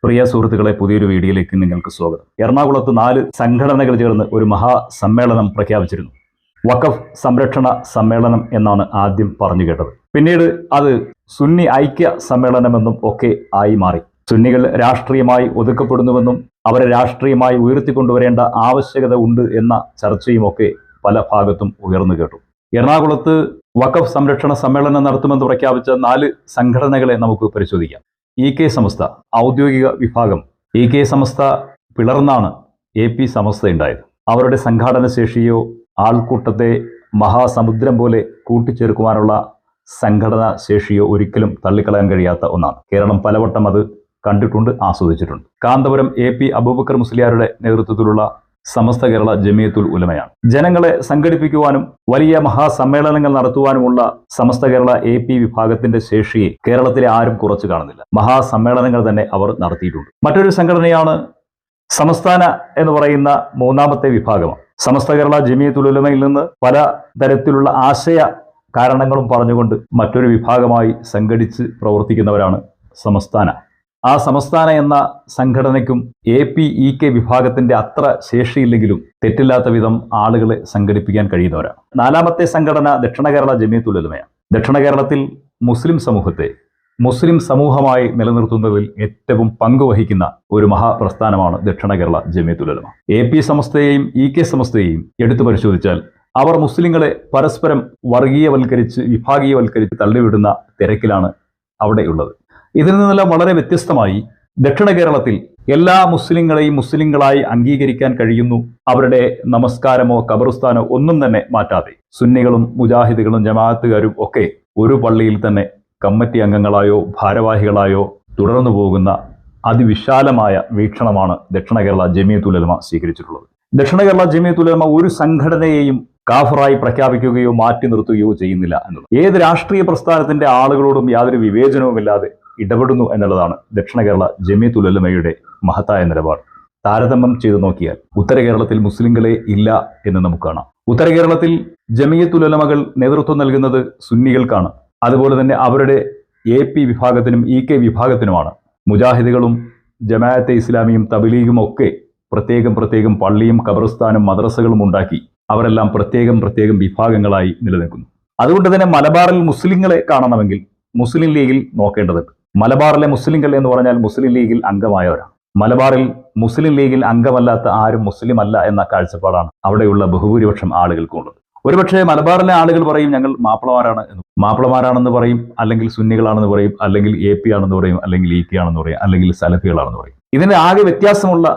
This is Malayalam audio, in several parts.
പ്രിയ സുഹൃത്തുക്കളെ, പുതിയൊരു വീഡിയോയിലേക്ക് നിങ്ങൾക്ക് സ്വാഗതം. എറണാകുളത്ത് 4 സംഘടനകൾ ചേർന്ന് ഒരു മഹാസമ്മേളനം പ്രഖ്യാപിച്ചിരുന്നു. വഖഫ് സംരക്ഷണ സമ്മേളനം എന്നാണ് ആദ്യം പറഞ്ഞു കേട്ടത്. പിന്നീട് അത് സുന്നി ഐക്യ സമ്മേളനമെന്നും ഒക്കെ ആയി മാറി. സുന്നികൾ രാഷ്ട്രീയമായി ഒതുക്കപ്പെടുന്നുവെന്നും അവരെ രാഷ്ട്രീയമായി ഉയർത്തിക്കൊണ്ടുവരേണ്ട ആവശ്യകത ഉണ്ട് എന്ന ചർച്ചയുമൊക്കെ പല ഭാഗത്തും ഉയർന്നു കേട്ടു. എറണാകുളത്ത് വഖഫ് സംരക്ഷണ സമ്മേളനം നടത്തുമെന്ന് പ്രഖ്യാപിച്ച 4 സംഘടനകളെ നമുക്ക് പരിശോധിക്കാം. EK സമസ്ത ഔദ്യോഗിക വിഭാഗം. EK സമസ്ത പിളർന്നാണ് AP സമസ്ത ഉണ്ടായത്. അവരുടെ സംഘാടന ശേഷിയോ ആൾക്കൂട്ടത്തെ മഹാസമുദ്രം പോലെ കൂട്ടിച്ചേർക്കുവാനുള്ള സംഘടനാ ശേഷിയോ ഒരിക്കലും തള്ളിക്കളയാൻ കഴിയാത്ത ഒന്നാണ്. കേരളം പലവട്ടം അത് കണ്ടിട്ടുണ്ട്, ആസ്വദിച്ചിട്ടുണ്ട്. കാന്തപുരം AP അബൂബക്കർ മുസ്ലിയാരുടെ നേതൃത്വത്തിലുള്ള സമസ്ത കേരള ജമിയത്തുൽ ഉലമയാണ്. ജനങ്ങളെ സംഘടിപ്പിക്കുവാനും വലിയ മഹാസമ്മേളനങ്ങൾ നടത്തുവാനുമുള്ള സമസ്ത കേരള AP വിഭാഗത്തിന്റെ ശേഷിയെ കേരളത്തിലെ ആരും കുറച്ചു കാണുന്നില്ല. മഹാസമ്മേളനങ്ങൾ തന്നെ അവർ നടത്തിയിട്ടുണ്ട്. മറ്റൊരു സംഘടനയാണ് സമസ്ഥാന എന്ന് പറയുന്ന 3ാമത്തെ വിഭാഗമാണ്. സമസ്ത കേരള ജമിയത്തുൽ ഉലമയിൽ നിന്ന് പല തരത്തിലുള്ള ആശയ കാരണങ്ങളും പറഞ്ഞുകൊണ്ട് മറ്റൊരു വിഭാഗമായി സംഘടിച്ച് പ്രവർത്തിക്കുന്നവരാണ് സമസ്ഥാന. ആ സമസ്ഥാന എന്ന സംഘടനയ്ക്കും AP EK വിഭാഗത്തിന്റെ അത്ര ശേഷിയില്ലെങ്കിലും തെറ്റില്ലാത്ത വിധം ആളുകളെ സംഘടിപ്പിക്കാൻ കഴിയുന്നവരാണ്. 4ാമത്തെ സംഘടന ദക്ഷിണ കേരള ജമിയത്തുൽ ഉലമയാണ്. ദക്ഷിണ കേരളത്തിൽ മുസ്ലിം സമൂഹത്തെ മുസ്ലിം സമൂഹമായി നിലനിർത്തുന്നതിൽ ഏറ്റവും പങ്കുവഹിക്കുന്ന ഒരു മഹാപ്രസ്ഥാനമാണ് ദക്ഷിണ കേരള ജമിയത്തുൽ ഉലമ. AP സമസ്തയെയും EK സമസ്തയെയും എടുത്തു പരിശോധിച്ചാൽ അവർ മുസ്ലിങ്ങളെ പരസ്പരം വർഗീയവൽക്കരിച്ച് വിഭാഗീയവൽക്കരിച്ച് തള്ളിവിടുന്ന തിരക്കിലാണ് അവിടെയുള്ളത്. ഇതിൽ നിന്നെല്ലാം വളരെ വ്യത്യസ്തമായി ദക്ഷിണ കേരളത്തിൽ എല്ലാ മുസ്ലിങ്ങളെയും മുസ്ലിങ്ങളായി അംഗീകരിക്കാൻ കഴിയുന്നു. അവരുടെ നമസ്കാരമോ ഖബർസ്ഥാനോ ഒന്നും തന്നെ മാറ്റാതെ സുന്നികളും മുജാഹിദുകളും ജമാഅത്തുകാരും ഒക്കെ ഒരു പള്ളിയിൽ തന്നെ കമ്മിറ്റി അംഗങ്ങളായോ ഭാരവാഹികളായോ തുടർന്നു പോകുന്ന അതിവിശാലമായ വീക്ഷണമാണ് ദക്ഷിണ കേരള ജമിയത്തുൽ ഉലമ സ്വീകരിച്ചിട്ടുള്ളത്. ദക്ഷിണ കേരള ജമിയത്തുൽ ഉലമ ഒരു സംഘടനയെയും കാഫറായി പ്രഖ്യാപിക്കുകയോ മാറ്റി നിർത്തുകയോ ചെയ്യുന്നില്ല എന്നുള്ളത്. ഏത് രാഷ്ട്രീയ പ്രസ്ഥാനത്തിന്റെ ആളുകളോടും യാതൊരു വിവേചനവുമില്ലാതെ ഇടപെടുന്നു എന്നുള്ളതാണ് ദക്ഷിണ കേരള ജമിയത്തുൽ ഉലമയുടെ മഹത്തായ നിലപാട്. താരതമ്യം ചെയ്തു നോക്കിയാൽ ഉത്തര കേരളത്തിൽ മുസ്ലിങ്ങളെ ഇല്ല എന്ന് നമുക്ക് കാണാം. ഉത്തര കേരളത്തിൽ ജമിയത്തുൽ ഉലമകൾ നേതൃത്വം നൽകുന്നത് സുന്നികൾക്കാണ്. അതുപോലെ തന്നെ അവരുടെ AP വിഭാഗത്തിനും EK വിഭാഗത്തിനുമാണ്. മുജാഹിദുകളും ജമാഅത്തെ ഇസ്ലാമിയും തബ്ലീഗും ഒക്കെ പ്രത്യേകം പള്ളിയും ഖബർസ്ഥാനും മദ്രസകളും ഉണ്ടാക്കി അവരെല്ലാം പ്രത്യേകം വിഭാഗങ്ങളായി നിലനിൽക്കുന്നു. അതുകൊണ്ട് തന്നെ മലബാറിൽ മുസ്ലിങ്ങളെ കാണണമെങ്കിൽ മുസ്ലിം ലീഗിൽ നോക്കേണ്ടതുണ്ട്. മലബാറിലെ മുസ്ലിങ്ങൾ എന്ന് പറഞ്ഞാൽ മുസ്ലിം ലീഗിൽ അംഗമായവരാണ്. മലബാറിൽ മുസ്ലിം ലീഗിൽ അംഗമല്ലാത്ത ആരും മുസ്ലിം അല്ല എന്ന കാഴ്ചപ്പാടാണ് അവിടെയുള്ള ബഹുഭൂരിപക്ഷം ആളുകൾക്കുള്ളത്. ഒരുപക്ഷെ മലബാറിലെ ആളുകൾ പറയും ഞങ്ങൾ മാപ്പിളമാരാണെന്ന് പറയും, അല്ലെങ്കിൽ സുന്നികളാണെന്ന് പറയും, അല്ലെങ്കിൽ AP ആണെന്ന് പറയും, അല്ലെങ്കിൽ EK ആണെന്ന് പറയും, അല്ലെങ്കിൽ സലഫികളാണെന്ന് പറയും. ഇതിന് ആകെ വ്യത്യാസമുള്ള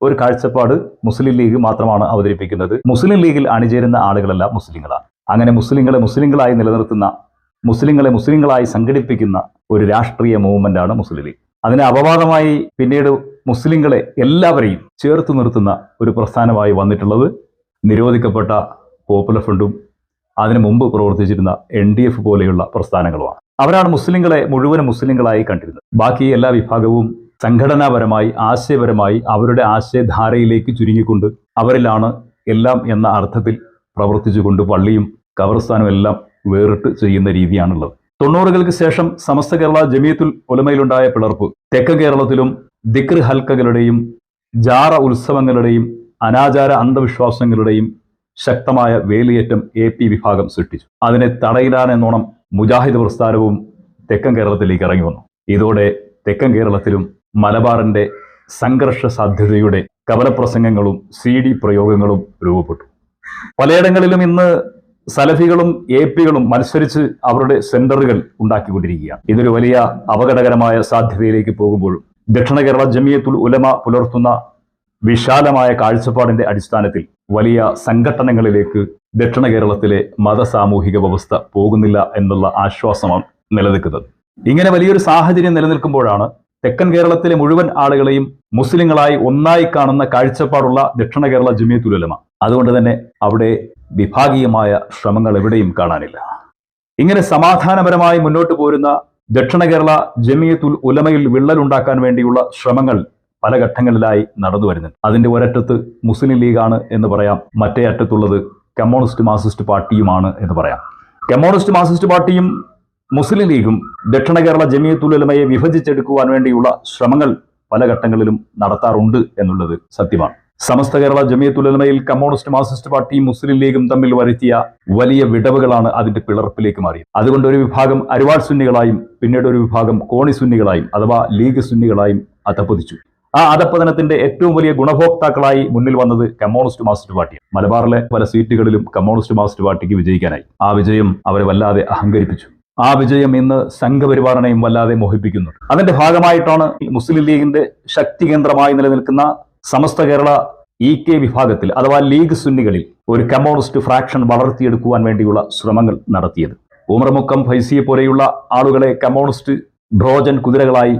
ഒരു കാഴ്ചപ്പാട് മുസ്ലിം ലീഗ് മാത്രമാണ് അവതരിപ്പിക്കുന്നത്. മുസ്ലിം ലീഗിൽ അണിചേരുന്ന ആളുകളെല്ലാം മുസ്ലിങ്ങളാണ്. അങ്ങനെ മുസ്ലിങ്ങളെ മുസ്ലിങ്ങളായി നിലനിർത്തുന്ന, മുസ്ലിങ്ങളെ മുസ്ലിങ്ങളായി സംഘടിപ്പിക്കുന്ന ഒരു രാഷ്ട്രീയ മൂവ്മെന്റാണ് മുസ്ലിം ലീഗ്. അതിന് അപവാദമായി പിന്നീട് മുസ്ലിങ്ങളെ എല്ലാവരെയും ചേർത്ത് നിർത്തുന്ന ഒരു പ്രസ്ഥാനമായി വന്നിട്ടുള്ളത് നിരോധിക്കപ്പെട്ട പോപ്പുലർ ഫ്രണ്ടും അതിനു മുമ്പ് പ്രവർത്തിച്ചിരുന്ന NDF പോലെയുള്ള പ്രസ്ഥാനങ്ങളുമാണ്. അവരാണ് മുസ്ലിങ്ങളെ മുഴുവനും മുസ്ലിങ്ങളായി കണ്ടിരുന്നത്. ബാക്കി എല്ലാ വിഭാഗവും സംഘടനാപരമായി ആശയപരമായി അവരുടെ ആശയധാരയിലേക്ക് ചുരുങ്ങിക്കൊണ്ട് അവരിലാണ് എല്ലാം എന്ന അർത്ഥത്തിൽ പ്രവർത്തിച്ചുകൊണ്ട് പള്ളിയും ഖബർസ്ഥാനും എല്ലാം വേറിട്ട് ചെയ്യുന്ന രീതിയാണുള്ളത്. 90കൾക്ക് ശേഷം സമസ്ത കേരള ജമിയത്തുൽ ഉലമയിലുണ്ടായ പിളർപ്പ് തെക്കൻ കേരളത്തിലും ദിക്ർ ഹൽക്കകളുടെയും ജാറ ഉത്സവങ്ങളുടെയും അനാചാര അന്ധവിശ്വാസങ്ങളുടെയും ശക്തമായ വേലിയേറ്റം AP വിഭാഗം സൃഷ്ടിച്ചു. അതിനെ തടയിടാനെന്നോണം മുജാഹിദ് പ്രസ്ഥാനവും തെക്കൻ കേരളത്തിലേക്ക് ഇറങ്ങി വന്നു. ഇതോടെ തെക്കൻ കേരളത്തിലും മലബാറിന്റെ സംഘർഷ സാധ്യതയുടെ കവലപ്രസംഗങ്ങളും CD പ്രയോഗങ്ങളും രൂപപ്പെട്ടു. പലയിടങ്ങളിലും ഇന്ന് സലഫികളും APകളും മത്സരിച്ച് അവരുടെ സെന്ററുകൾ ഉണ്ടാക്കിക്കൊണ്ടിരിക്കുകയാണ്. ഇതൊരു വലിയ അപകടകരമായ സാധ്യതയിലേക്ക് പോകുമ്പോഴും ദക്ഷിണ കേരള ജമിയത്തുൽ ഉലമ പുലർത്തുന്ന വിശാലമായ കാഴ്ചപ്പാടിന്റെ അടിസ്ഥാനത്തിൽ വലിയ സംഘടനകളിലേക്ക് ദക്ഷിണ കേരളത്തിലെ മതസാമൂഹിക വ്യവസ്ഥ പോകുന്നില്ല എന്നുള്ള ആശ്വാസമാണ് നിലനിൽക്കുന്നത്. ഇങ്ങനെ വലിയൊരു സാഹചര്യം നിലനിൽക്കുമ്പോഴാണ് തെക്കൻ കേരളത്തിലെ മുഴുവൻ ആളുകളെയും മുസ്ലിങ്ങളായി ഒന്നായി കാണുന്ന കാഴ്ചപ്പാടുള്ള ദക്ഷിണ കേരള ജമിയത്തുൽ ഉലമ. അതുകൊണ്ട് തന്നെ അവിടെ വിഭാഗീയമായ ശ്രമങ്ങൾ എവിടെയും കാണാനില്ല. ഇങ്ങനെ സമാധാനപരമായി മുന്നോട്ട് പോരുന്ന ദക്ഷിണ കേരള ജമിയത്തുൽ ഉലമയിൽ വിള്ളലുണ്ടാക്കാൻ വേണ്ടിയുള്ള ശ്രമങ്ങൾ പല ഘട്ടങ്ങളിലായി നടന്നു വരുന്നുണ്ട്. അതിന്റെ ഒരറ്റത്ത് മുസ്ലിം ലീഗാണ് എന്ന് പറയാം, മറ്റേ അറ്റത്തുള്ളത് കമ്മ്യൂണിസ്റ്റ് മാർക്സിസ്റ്റ് പാർട്ടിയുമാണ് എന്ന് പറയാം. കമ്മ്യൂണിസ്റ്റ് മാർക്സിസ്റ്റ് പാർട്ടിയും മുസ്ലിം ലീഗും ദക്ഷിണ കേരള ജമിയത്തുൽ ഉലമയെ വിഭജിച്ചെടുക്കുവാൻ വേണ്ടിയുള്ള ശ്രമങ്ങൾ പല ഘട്ടങ്ങളിലും നടത്താറുണ്ട് എന്നുള്ളത് സത്യമാണ്. സമസ്ത കേരള ജമിയത്തുൽ ഉലമയിൽ കമ്മ്യൂണിസ്റ്റ് മാർക്സിസ്റ്റ് പാർട്ടിയും മുസ്ലിം ലീഗും തമ്മിൽ വരുത്തിയ വലിയ വിടവുകളാണ് അതിന്റെ പിളർപ്പിലേക്ക് മാറിയത്. അതുകൊണ്ട് ഒരു വിഭാഗം അരിവാൾ സുന്നികളായും പിന്നീട് ഒരു വിഭാഗം കോണി സുന്നികളായും അഥവാ ലീഗ് സുന്നികളായും അധപ്പതിച്ചു. ആ അധപ്പതനത്തിന്റെ ഏറ്റവും വലിയ ഗുണഭോക്താക്കളായി മുന്നിൽ വന്നത് കമ്മ്യൂണിസ്റ്റ് മാർക്സിസ്റ്റ് പാർട്ടിയാണ്. മലബാറിലെ പല സീറ്റുകളിലും കമ്മ്യൂണിസ്റ്റ് മാർക്സിസ്റ്റ് പാർട്ടിക്ക് വിജയിക്കാനായി. ആ വിജയം അവരെ വല്ലാതെ അഹങ്കരിപ്പിച്ചു. ആ വിജയം ഇന്ന് സംഘപരിവാറിനെയും വല്ലാതെ മോഹിപ്പിക്കുന്നുണ്ട്. അതിന്റെ ഭാഗമായിട്ടാണ് മുസ്ലിം ലീഗിന്റെ ശക്തി കേന്ദ്രമായി നിലനിൽക്കുന്ന സമസ്ത കേരള EK വിഭാഗത്തിൽ അഥവാ ലീഗ് സുന്നികളിൽ ഒരു കമ്മ്യൂണിസ്റ്റ് ഫ്രാക്ഷൻ വളർത്തിയെടുക്കുവാൻ വേണ്ടിയുള്ള ശ്രമങ്ങൾ നടത്തിയത്. ഉമർ മുക്കം ഫൈസിയെ പോലെയുള്ള ആളുകളെ കമ്മ്യൂണിസ്റ്റ് ട്രോജൻ കുതിരകളായി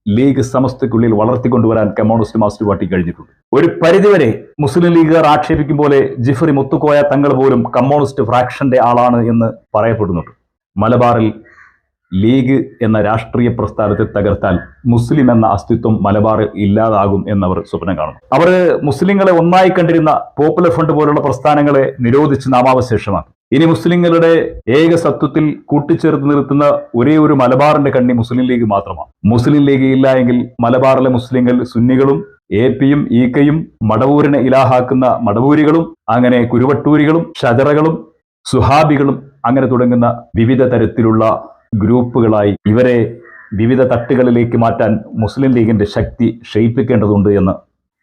ലീഗ് സമസ്തയ്ക്കുള്ളിൽ വളർത്തിക്കൊണ്ടുവരാൻ കമ്മ്യൂണിസ്റ്റ് മാർക്സിസ്റ്റ് പാർട്ടി കഴിഞ്ഞിട്ടുണ്ട്. ഒരു പരിധിവരെ മുസ്ലിം ലീഗുകാർ ആക്ഷേപിക്കും പോലെ ജിഫ്രി മുത്തുക്കോയ തങ്ങൾ പോലും കമ്മ്യൂണിസ്റ്റ് ഫ്രാക്ഷന്റെ ആളാണ് എന്ന് പറയപ്പെടുന്നുണ്ട്. മലബാറിൽ ലീഗ് എന്ന രാഷ്ട്രീയ പ്രസ്ഥാനത്തെ തകർത്താൽ മുസ്ലിം എന്ന അസ്തിത്വം മലബാറിൽ ഇല്ലാതാകും എന്നവർ സ്വപ്നം കാണുന്നു. അവർ മുസ്ലിങ്ങളെ ഒന്നായി കണ്ടിരുന്ന പോപ്പുലർ ഫ്രണ്ട് പോലുള്ള പ്രസ്ഥാനങ്ങളെ നിരോധിച്ച് നാമാവശേഷമാണ്. ഇനി മുസ്ലിങ്ങളുടെ ഏക സത്വത്തിൽ കൂട്ടിച്ചേർത്ത് നിർത്തുന്ന ഒരേ ഒരു മലബാറിന്റെ കണ്ണി മുസ്ലിം ലീഗ് മാത്രമാണ്. മുസ്ലിം ലീഗ് ഇല്ല എങ്കിൽ മലബാറിലെ മുസ്ലിങ്ങൾ സുന്നികളും APയും EKയും മടവൂരിനെ ഇലാഹാക്കുന്ന മടവൂരികളും അങ്ങനെ കുരുവട്ടൂരികളും ഷജറകളും സുഹാബികളും അങ്ങനെ തുടങ്ങുന്ന വിവിധ തരത്തിലുള്ള ഗ്രൂപ്പുകളായി ഇവരെ വിവിധ തട്ടുകളിലേക്ക് മാറ്റാൻ മുസ്ലിം ലീഗിന്റെ ശക്തി ക്ഷയിപ്പിക്കേണ്ടതുണ്ട് എന്ന്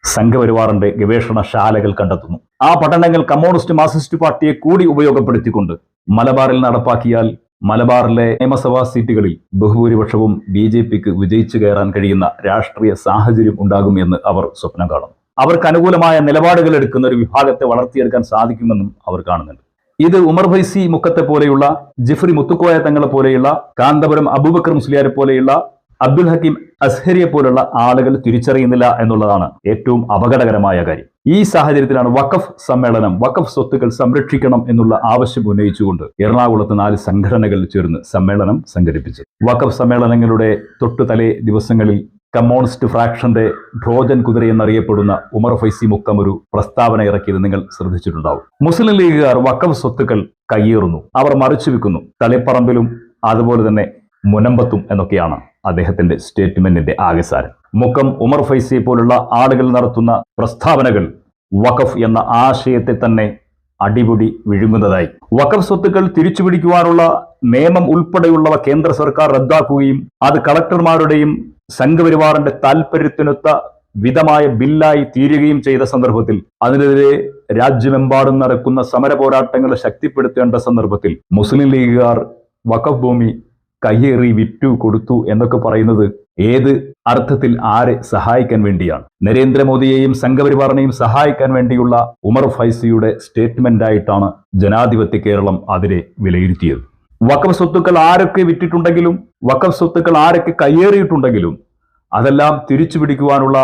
സംഘപരിവാറിന്റെ ഗവേഷണശാലകൾ കണ്ടെത്തുന്നു. ആ പഠനങ്ങൾ കമ്മ്യൂണിസ്റ്റ് മാർക്സിസ്റ്റ് പാർട്ടിയെ കൂടി ഉപയോഗപ്പെടുത്തിക്കൊണ്ട് മലബാറിൽ നടപ്പാക്കിയാൽ മലബാറിലെ നിയമസഭാ സീറ്റുകളിൽ ബഹുഭൂരിപക്ഷവും BJPക്ക് വിജയിച്ചു കയറാൻ കഴിയുന്ന രാഷ്ട്രീയ സാഹചര്യം ഉണ്ടാകും എന്ന് അവർ സ്വപ്നം കാണുന്നു. അവർക്ക് അനുകൂലമായ നിലപാടുകൾ എടുക്കുന്ന ഒരു വിഭാഗത്തെ വളർത്തിയെടുക്കാൻ സാധിക്കുമെന്നും അവർ കാണുന്നുണ്ട്. ഇത് ഉമർ ഫൈസി മുക്കത്തെ പോലെയുള്ള ജിഫ്രി മുത്തുക്കോയ തങ്ങളെ പോലെയുള്ള കാന്തപുരം അബൂബക്കർ മുസ്ലിയാരെ പോലെയുള്ള അബ്ദുൽ ഹക്കീം അസ്ഹരിയെ പോലുള്ള ആളുകൾ തിരിച്ചറിയുന്നില്ല എന്നുള്ളതാണ് ഏറ്റവും അപകടകരമായ കാര്യം. ഈ സാഹചര്യത്തിലാണ് വഖഫ് സമ്മേളനം വഖഫ് സ്വത്തുക്കൾ സംരക്ഷിക്കണം എന്നുള്ള ആവശ്യം ഉന്നയിച്ചുകൊണ്ട് എറണാകുളത്ത് 4 സംഘടനകൾ ചേർന്ന് സമ്മേളനം സംഘടിപ്പിച്ചത്. വഖഫ് സമ്മേളനങ്ങളുടെ തൊട്ടുതലേ ദിവസങ്ങളിൽ കമ്മ്യൂണിസ്റ്റ് ഫ്രാക്ഷന്റെ ട്രോജൻ കുതിര എന്നറിയപ്പെടുന്ന ഉമർ ഫൈസി മുക്കം ഒരു പ്രസ്താവന ഇറക്കിയത് നിങ്ങൾ ശ്രദ്ധിച്ചിട്ടുണ്ടാവും. മുസ്ലിം ലീഗുകാർ വഖഫ് സ്വത്തുക്കൾ കയ്യേറുന്നു, അവർ മറിച്ചു വിൽക്കുന്നു, തളിപ്പറമ്പിലും അതുപോലെ തന്നെ മുനമ്പത്തും എന്നൊക്കെയാണ് അദ്ദേഹത്തിന്റെ സ്റ്റേറ്റ്മെന്റിന്റെ ആകെസാരം. മുക്കം ഉമർ ഫൈസിയെ പോലുള്ള ആളുകൾ നടത്തുന്ന പ്രസ്താവനകൾ വഖഫ് എന്ന ആശയത്തെ തന്നെ അടിപൊടി വിഴുങ്ങുന്നതായി. വഖഫ് സ്വത്തുക്കൾ തിരിച്ചുപിടിക്കുവാനുള്ള നിയമം ഉൾപ്പെടെയുള്ളവ കേന്ദ്ര സർക്കാർ റദ്ദാക്കുകയും അത് കളക്ടർമാരുടെയും സംഘപരിവാറിന്റെ താൽപര്യത്തിനൊത്ത വിധമായ ബില്ലായി തീരുകയും ചെയ്ത സന്ദർഭത്തിൽ അതിനെതിരെ രാജ്യമെമ്പാടും നടക്കുന്ന സമര പോരാട്ടങ്ങളെ ശക്തിപ്പെടുത്തേണ്ട സന്ദർഭത്തിൽ മുസ്ലിം ലീഗുകാർ വഖഫ് ഭൂമി കയ്യേറി വിറ്റു കൊടുത്തു എന്നൊക്കെ പറയുന്നത് ഏത് അർത്ഥത്തിൽ ആരെ സഹായിക്കാൻ വേണ്ടിയാണ്? നരേന്ദ്രമോദിയെയും സംഘപരിവാറിനെയും സഹായിക്കാൻ വേണ്ടിയുള്ള ഉമർ ഫൈസിയുടെ സ്റ്റേറ്റ്മെന്റ് ആയിട്ടാണ് ജനാധിപത്യ കേരളം അതിനെ വിലയിരുത്തിയത്. വഖഫ് സ്വത്തുക്കൾ ആരൊക്കെ വിറ്റിട്ടുണ്ടെങ്കിലും വഖഫ് സ്വത്തുക്കൾ ആരൊക്കെ കയ്യേറിയിട്ടുണ്ടെങ്കിലും അതെല്ലാം തിരിച്ചു പിടിക്കുവാനുള്ള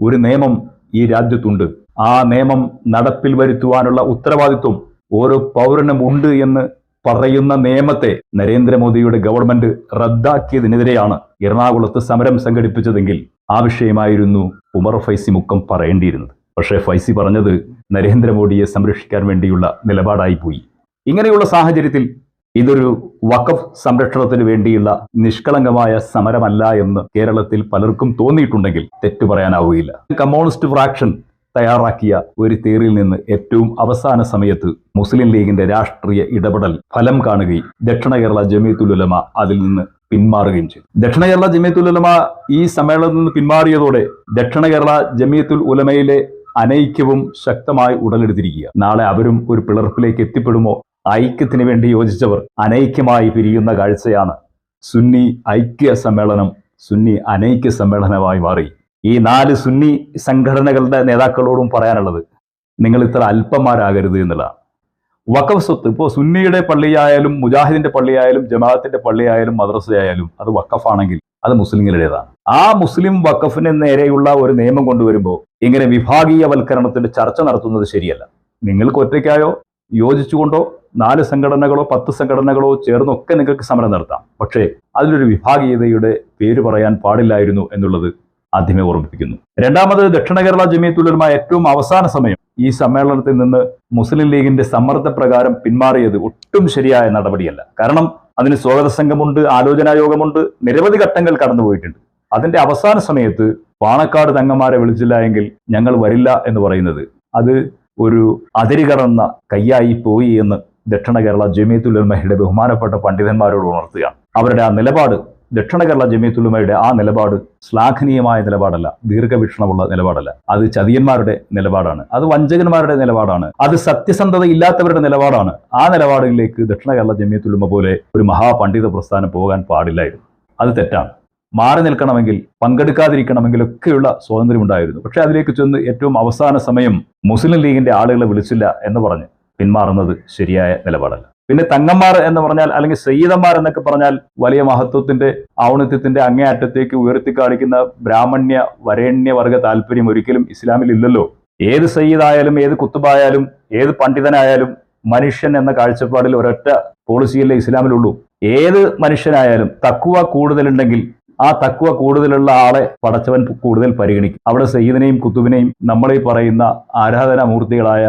ഒരു നിയമം ഈ രാജ്യത്തുണ്ട്. ആ നിയമം നടപ്പിൽ വരുത്തുവാനുള്ള ഉത്തരവാദിത്വം ഓരോ പൗരനും ഉണ്ട് എന്ന് പറയുന്ന നിയമത്തെ നരേന്ദ്രമോദിയുടെ ഗവൺമെന്റ് റദ്ദാക്കിയതിനെതിരെയാണ് എറണാകുളത്ത് സമരം സംഘടിപ്പിച്ചതെങ്കിൽ ആ വിഷയമായിരുന്നു ഉമർ ഫൈസി മുക്കം പറയേണ്ടിയിരുന്നത്. പക്ഷേ ഫൈസി പറഞ്ഞത് നരേന്ദ്രമോദിയെ സംരക്ഷിക്കാൻ വേണ്ടിയുള്ള നിലപാടായി പോയി. ഇങ്ങനെയുള്ള സാഹചര്യത്തിൽ ഇതൊരു വഖഫ് സംരക്ഷണത്തിന് വേണ്ടിയുള്ള നിഷ്കളങ്കമായ സമരമല്ല എന്ന് കേരളത്തിൽ പലർക്കും തോന്നിയിട്ടുണ്ടെങ്കിൽ തെറ്റു പറയാനാവുകയില്ല. കമ്മ്യൂണിസ്റ്റ് ഫ്രാക്ഷൻ തയ്യാറാക്കിയ ഒരു തിയറിയിൽ നിന്ന് ഏറ്റവും അവസാന സമയത്ത് മുസ്ലിം ലീഗിന്റെ രാഷ്ട്രീയ ഇടപെടൽ ഫലം കാണുകയും ദക്ഷിണ കേരള ജമിയത്തുൽ ഉലമ അതിൽ നിന്ന് പിന്മാറുകയും ചെയ്തു. ദക്ഷിണ കേരള ജമിയത്തുൽ ഉലമ ഈ സമ്മേളനത്തിൽ നിന്ന് പിന്മാറിയതോടെ ദക്ഷിണ കേരള ജമിയത്തുൽ ഉലമയിലെ അനൈക്യവും ശക്തമായി ഉടലെടുത്തിരിക്കുക. നാളെ അവരും ഒരു പിളർപ്പിലേക്ക് എത്തിപ്പെടുമോ? ഐക്യത്തിന് വേണ്ടി യോജിച്ചവർ അനൈക്യമായി പിരിയുന്ന കാഴ്ചയാണ് സുന്നി ഐക്യ സമ്മേളനം സുന്നി അനൈക്യ സമ്മേളനമായി മാറി. ഈ 4 സുന്നി സംഘടനകളുടെ നേതാക്കളോടും പറയാനുള്ളത് നിങ്ങൾ ഇത്ര അല്പന്മാരാകരുത് എന്നുള്ളതാണ്. വഖഫ് സ്വത്ത് ഇപ്പോൾ സുന്നിയുടെ പള്ളിയായാലും മുജാഹിദിന്റെ പള്ളിയായാലും ജമാഅത്തിന്റെ പള്ളിയായാലും മദ്രസയായാലും അത് വഖഫാണെങ്കിൽ അത് മുസ്ലിങ്ങളുടേതാണ്. ആ മുസ്ലിം വഖഫിന് നേരെയുള്ള ഒരു നിയമം കൊണ്ടുവരുമ്പോൾ ഇങ്ങനെ വിഭാഗീയവൽക്കരണത്തിന്റെ ചർച്ച നടത്തുന്നത് ശരിയല്ല. നിങ്ങൾക്ക് ഒറ്റയ്ക്കായോ യോജിച്ചുകൊണ്ടോ 4 സംഘടനകളോ 10 സംഘടനകളോ ചേർന്നൊക്കെ നിങ്ങൾക്ക് സമരം നടത്താം. പക്ഷേ അതിലൊരു വിഭാഗീയതയുടെ പേര് പറയാൻ പാടില്ലായിരുന്നു എന്നുള്ളത് ആദ്യമേ ഓർമ്മിപ്പിക്കുന്നു. രണ്ടാമത്, ദക്ഷിണ കേരള ജമിയത്തുൽ ഉലമ ഏറ്റവും അവസാന സമയം ഈ സമ്മേളനത്തിൽ നിന്ന് മുസ്ലിം ലീഗിന്റെ സമ്മർദ്ദപ്രകാരം പിന്മാറിയത് ഒട്ടും ശരിയായ നടപടിയല്ല. കാരണം അതിന് സ്വാഗത സംഘമുണ്ട്, ആലോചനാ യോഗമുണ്ട്, നിരവധി ഘട്ടങ്ങൾ കടന്നുപോയിട്ടുണ്ട്. അതിന്റെ അവസാന സമയത്ത് പാണക്കാട് തങ്ങന്മാരെ വിളിച്ചില്ല എങ്കിൽ ഞങ്ങൾ വരില്ല എന്ന് പറയുന്നത് അത് ഒരു അതിരുകടന്ന കയ്യായി പോയി എന്ന് ദക്ഷിണ കേരള ജമിയത്തുൽ ഉലമയുടെ ബഹുമാനപ്പെട്ട പണ്ഡിതന്മാരോട് ഉണർത്തുകയാണ്. അവരുടെ ആ നിലപാട്, ദക്ഷിണ കേരള ജമിയത്തുൽ ഉലമയുടെ ആ നിലപാട് ശ്ലാഘനീയമായ നിലപാടല്ല, ദീർഘവീക്ഷണമുള്ള നിലപാടല്ല. അത് ചതിയന്മാരുടെ നിലപാടാണ്, അത് വഞ്ചകന്മാരുടെ നിലപാടാണ്, അത് സത്യസന്ധത ഇല്ലാത്തവരുടെ നിലപാടാണ്. ആ നിലപാടിലേക്ക് ദക്ഷിണ കേരള ജമിയത്തുൽ ഉലമ പോലെ ഒരു മഹാപണ്ഡിത പ്രസ്ഥാനം പോകാൻ പാടില്ലായിരുന്നു. അത് തെറ്റാണ്. മാറി നിൽക്കണമെങ്കിൽ, പങ്കെടുക്കാതിരിക്കണമെങ്കിലൊക്കെയുള്ള സ്വാതന്ത്ര്യമുണ്ടായിരുന്നു. പക്ഷെ അതിലേക്ക് ചെന്ന് ഏറ്റവും അവസാന സമയം മുസ്ലിം ലീഗിന്റെ ആളുകളെ വിളിച്ചില്ല എന്ന് പറഞ്ഞ് പിന്മാറുന്നത് ശരിയായ നിലപാടല്ല. പിന്നെ തങ്ങന്മാർ എന്ന് പറഞ്ഞാൽ, അല്ലെങ്കിൽ സയ്യിദന്മാർ എന്നൊക്കെ പറഞ്ഞാൽ വലിയ മഹത്വത്തിന്റെ ഔന്നത്യത്തിന്റെ അങ്ങേയറ്റത്തേക്ക് ഉയർത്തി കാണിക്കുന്ന ബ്രാഹ്മണ്യ വരേണ്യവർഗ താല്പര്യം ഒരിക്കലും ഇസ്ലാമിൽ ഇല്ലല്ലോ. ഏത് സയ്യിദായാലും, ഏത് കുത്തുബായാലും, ഏത് പണ്ഡിതനായാലും മനുഷ്യൻ എന്ന കാഴ്ചപ്പാടിൽ ഒരൊറ്റ പോളിസിയല്ലേ ഇസ്ലാമിലുള്ളൂ. ഏത് മനുഷ്യനായാലും തഖ്വ കൂടുതലുണ്ടെങ്കിൽ ആ തഖ്വ കൂടുതലുള്ള ആളെ പടച്ചവൻ കൂടുതൽ പരിഗണിക്കും. അവിടെ സയ്യിദിനെയും കുത്തുബിനെയും നമ്മളീ പറയുന്ന ആരാധനാമൂർത്തികളായ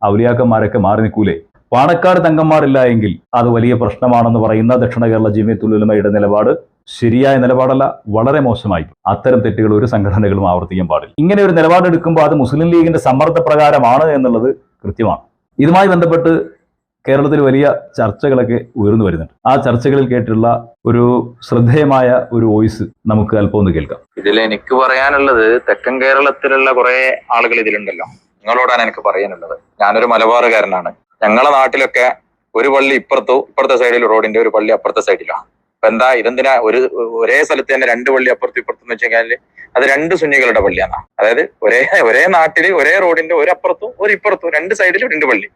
ഔലിയാക്കന്മാരൊക്കെ മാറി നിൽക്കൂലേ? പാണക്കാട് തങ്ങന്മാരില്ല എങ്കിൽ അത് വലിയ പ്രശ്നമാണെന്ന് പറയുന്ന ദക്ഷിണ കേരള ജമിയത്തുൽ ഉലമയുടെ നിലപാട് ശരിയായ നിലപാടല്ല, വളരെ മോശമായി. അത്തരം തെറ്റുകൾ ഒരു സംഘടനകളും ആവർത്തിക്കാൻ പാടില്ല. ഇങ്ങനെ ഒരു നിലപാടെടുക്കുമ്പോൾ അത് മുസ്ലിം ലീഗിന്റെ സമ്മർദ്ദപ്രകാരമാണ് എന്നുള്ളത് കൃത്യമാണ്. ഇതുമായി ബന്ധപ്പെട്ട് കേരളത്തിൽ വലിയ ചർച്ചകളൊക്കെ ഉയർന്നു വരുന്നുണ്ട്. ആ ചർച്ചകളിൽ കേട്ടുള്ള ഒരു ശ്രദ്ധേയമായ ഒരു വോയിസ് നമുക്ക് അല്പം ഒന്ന് കേൾക്കാം. ഇതിൽ എനിക്ക് പറയാനുള്ളത്, തെക്കൻ കേരളത്തിലുള്ള കുറെ ആളുകൾ ഇതിലുണ്ടല്ലോ, നിങ്ങളോടാണ് എനിക്ക് പറയാനുള്ളത്. ഞാനൊരു മലബാറുകാരനാണ്. ഞങ്ങളെ നാട്ടിലൊക്കെ ഒരു പള്ളി ഇപ്പുറത്തെ സൈഡിൽ റോഡിന്റെ, ഒരു പള്ളി അപ്പുറത്തെ സൈഡിലാണ്. അപ്പൊ എന്താ ഇതെന്തിനാ ഒരേ സ്ഥലത്ത് തന്നെ രണ്ട് പള്ളി അപ്പുറത്തും ഇപ്പുറത്തും എന്ന് വെച്ച് കഴിഞ്ഞാല് അത് രണ്ട് സുന്നികളുടെ പള്ളിയാണ്. അതായത് ഒരേ നാട്ടില് ഒരേ റോഡിന്റെ ഒരു അപ്പുറത്തും ഒരു ഇപ്പുറത്തും രണ്ട് സൈഡിലും രണ്ട് പള്ളി.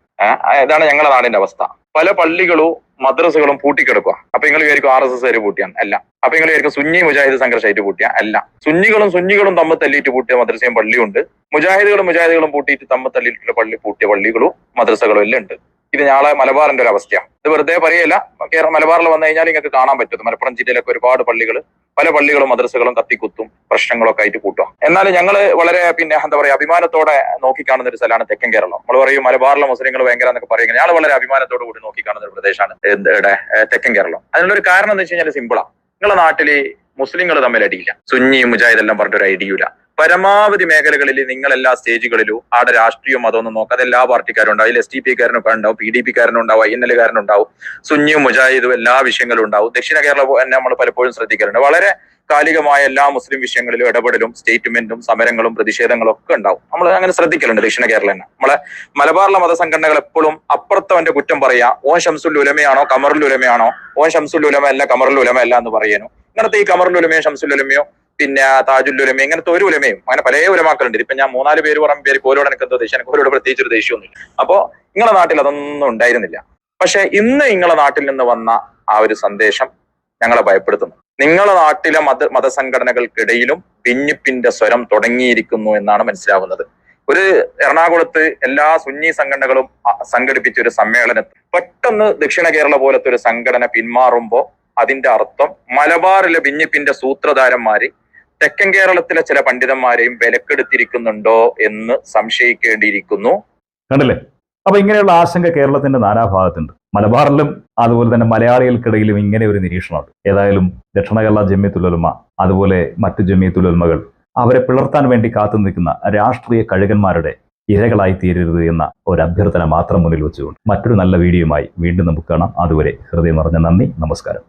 ഇതാണ് ഞങ്ങളുടെ നാടിന്റെ അവസ്ഥ. പല പള്ളികളും മദ്രസകളും പൂട്ടിക്കിടക്കുക. അപ്പൊ നിങ്ങൾ വിചാരിക്കും RSS പൂട്ടിയാണ്, അല്ല. അപ്പൊ നിങ്ങൾ വിചാരിക്കും സുന്നി മുജാഹിദ് സംഘർഷമായിട്ട് പൂട്ടിയ, അല്ല. സുന്നികളും തമ്മിൽ തല്ലിയിട്ട് പൂട്ടിയ മദ്രസയും പള്ളിയുണ്ട്. മുജാഹിദുകളും പൂട്ടിയിട്ട് തമ്മിൽ തല്ലിയിട്ടുള്ള പൂട്ടിയ പള്ളികളും മദ്രസകളും എല്ലാം ഉണ്ട്. ഇത് ഞങ്ങളെ മലബാറിന്റെ ഒരു അവസ്ഥയാണ്. ഇത് വെറുതെ പറയല്ല. മലബാറിൽ വന്നു കഴിഞ്ഞാൽ നിങ്ങൾക്ക് കാണാൻ പറ്റും. മലപ്പുറം ജില്ലയിലൊക്കെ ഒരുപാട് പല പള്ളികളും മദ്രസകളും കത്തിക്കുത്തും പ്രശ്നങ്ങളൊക്കെ ആയിട്ട് കൂട്ടുക. എന്നാൽ ഞങ്ങൾ വളരെ എന്താ പറയാ, അഭിമാനത്തോടെ നോക്കിക്കാണുന്ന ഒരു സ്ഥലമാണ് തെക്കൻ കേരളം. നമ്മൾ പറയും മലബാറിലെ മുസ്ലിങ്ങൾ ഭയങ്കര എന്നൊക്കെ പറയുന്നത്, ഞങ്ങൾ വളരെ അഭിമാനത്തോടു കൂടി നോക്കിക്കാണുന്ന ഒരു പ്രദേശമാണ് തെക്കൻ കേരളം. അതിനുള്ളൊരു കാരണം എന്ന് വെച്ച് കഴിഞ്ഞാൽ സിമ്പിളാ. നിങ്ങളുടെ നാട്ടില് മുസ്ലിങ്ങൾ തമ്മിൽ അടിയില്ല, സുന്നിയും മുജാഹിദെല്ലാം പറഞ്ഞിട്ടൊരു അടിയില്ല. പരമാവധി മേഖലകളിൽ നിങ്ങൾ എല്ലാ സ്റ്റേജുകളിലും ആടെ രാഷ്ട്രീയം അതൊന്നും നോക്കാതെ എല്ലാ പാർട്ടിക്കാരും ഉണ്ടാവും. അതിൽ SDP കാരനൊക്കെ ഉണ്ടാവും, PDP കാരനുണ്ടാവും, INL കാരനുണ്ടാവും, സുന്നിയും മുജാഹിദും എല്ലാ വിഷയങ്ങളും ഉണ്ടാവും. ദക്ഷിണ കേരളം നമ്മൾ പലപ്പോഴും ശ്രദ്ധിക്കലുണ്ട്. വളരെ കാലികമായ എല്ലാ മുസ്ലിം വിഷയങ്ങളിലും ഇടപെടലും സ്റ്റേറ്റ്മെന്റും സമരങ്ങളും പ്രതിഷേധങ്ങളും ഒക്കെ ഉണ്ടാവും. നമ്മൾ അങ്ങനെ ശ്രദ്ധിക്കലുണ്ട് ദക്ഷിണ കേരളം തന്നെ. നമ്മളെ മലബാറിലെ മതസംഘടനകൾ എപ്പോഴും അപ്പുറത്തവന്റെ കുറ്റം പറയാ, ഓൻ ഷംസുൽ ഉലമയാണോ കമറുൽ ഉലമയാണോ, ഓൻ ഷംസുൽ ഉലമ അല്ല കമറുൽ ഉലമ അല്ല എന്ന് പറയാനോ, ഇങ്ങനത്തെ ഈ കമറുൽ ഉലമയോ ഷംസുൽ ഉലമയോ പിന്നെ താജുൽ ഉലമ, ഇങ്ങനത്തെ ഒരു ഉലമയും അങ്ങനെ പല ഉലമാക്കളുണ്ട്. ഇപ്പൊ ഞാൻ 3-4 പേര് പറയുമ്പോൾ പേര് കോലോട് എനിക്ക് എന്തോ ദേഷ്യം, കോലോട് പ്രത്യേകിച്ച് ഒരു ദേഷ്യമൊന്നുമില്ല. അപ്പോ നിങ്ങളെ നാട്ടിൽ അതൊന്നും ഉണ്ടായിരുന്നില്ല. പക്ഷെ ഇന്ന് നിങ്ങളെ നാട്ടിൽ നിന്ന് വന്ന ആ ഒരു സന്ദേശം ഞങ്ങളെ ഭയപ്പെടുത്തുന്നു. നിങ്ങളെ നാട്ടിലെ മതസംഘടനകൾക്കിടയിലും ഭിന്നിപ്പിന്റെ സ്വരം തുടങ്ങിയിരിക്കുന്നു എന്നാണ് മനസ്സിലാവുന്നത്. ഒരു എറണാകുളത്ത് എല്ലാ സുന്നി സംഘടനകളും സംഘടിപ്പിച്ച ഒരു സമ്മേളനത്തിൽ പെട്ടെന്ന് ദക്ഷിണ കേരള പോലത്തെ ഒരു സംഘടന പിന്മാറുമ്പോ അതിന്റെ അർത്ഥം മലബാറിലെ ഭിന്നിപ്പിന്റെ സൂത്രധാരന്മാര് തെക്കൻ കേരളത്തിലെ ചില പണ്ഡിതന്മാരെയും വിലക്കെടുത്തിരിക്കുന്നുണ്ടോ എന്ന് സംശയിക്കേണ്ടിയിരിക്കുന്നു. കണ്ടില്ലേ? അപ്പൊ ഇങ്ങനെയുള്ള ആശങ്ക കേരളത്തിന്റെ നാനാഭാഗത്തുണ്ട്. മലബാറിലും അതുപോലെ തന്നെ മലയാളികൾക്കിടയിലും ഇങ്ങനെ ഒരു നിരീക്ഷണമുണ്ട്. ഏതായാലും ദക്ഷിണ കേരള ജമിയത്തുൽ ഉലമ അതുപോലെ മറ്റ് ജമിയത്തുൽ ഉലമകൾ അവരെ പിളർത്താൻ വേണ്ടി കാത്തു നിൽക്കുന്ന രാഷ്ട്രീയ കഴുകന്മാരുടെ ഇരകളായി തീരരുത് എന്ന ഒരു അഭ്യർത്ഥന മാത്രം മുന്നിൽ വെച്ചുകൊണ്ട് മറ്റൊരു നല്ല വീഡിയോയുമായി വീണ്ടും നമുക്ക് കാണാം. അതുവരെ ഹൃദയം നിറഞ്ഞ നന്ദി, നമസ്കാരം.